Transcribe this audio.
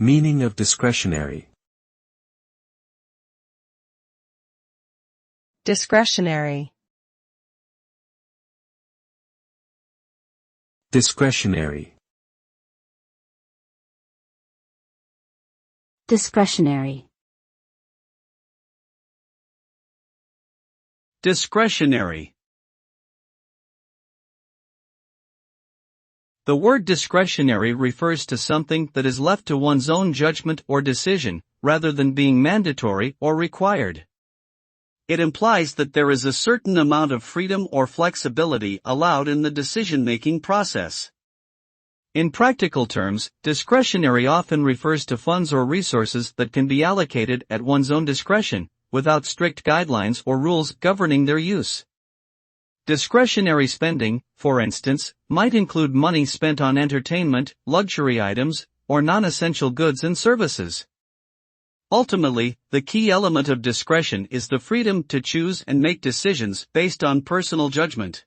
Meaning of discretionary. Discretionary. Discretionary. Discretionary. Discretionary. The word discretionary refers to something that is left to one's own judgment or decision, rather than being mandatory or required. It implies that there is a certain amount of freedom or flexibility allowed in the decision-making process. In practical terms, discretionary often refers to funds or resources that can be allocated at one's own discretion, without strict guidelines or rules governing their use. Discretionary spending, for instance, might include money spent on entertainment, luxury items, or non-essential goods and services. Ultimately, the key element of discretion is the freedom to choose and make decisions based on personal judgment.